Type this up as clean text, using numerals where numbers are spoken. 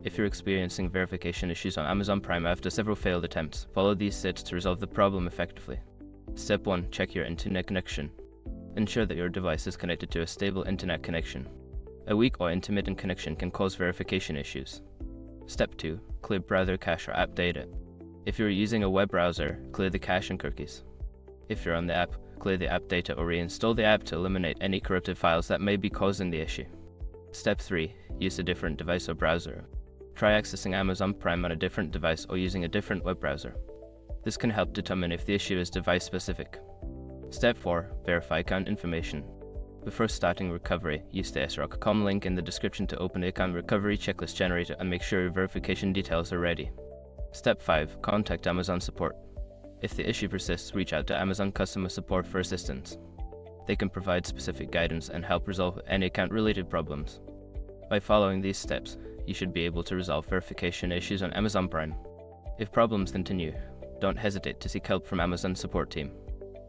If you're experiencing verification issues on Amazon Prime after several failed attempts, follow these steps to resolve the problem effectively. Step 1. Check your internet connection. Ensure that your device is connected to a stable internet connection. A weak or intermittent connection can cause verification issues. Step 2. Clear browser cache or app data. If you're using a web browser, clear the cache and cookies. If you're on the app, clear the app data or reinstall the app to eliminate any corrupted files that may be causing the issue. Step 3. Use a different device or browser. Try accessing Amazon Prime on a different device or using a different web browser. This can help determine if the issue is device-specific. Step 4. Verify account information. Before starting recovery, use the srock.com link in the description to open the account recovery checklist generator and make sure your verification details are ready. Step 5. Contact Amazon support. If the issue persists, reach out to Amazon customer support for assistance. They can provide specific guidance and help resolve any account-related problems. By following these steps, you should be able to resolve verification issues on Amazon Prime. If problems continue, don't hesitate to seek help from Amazon support team.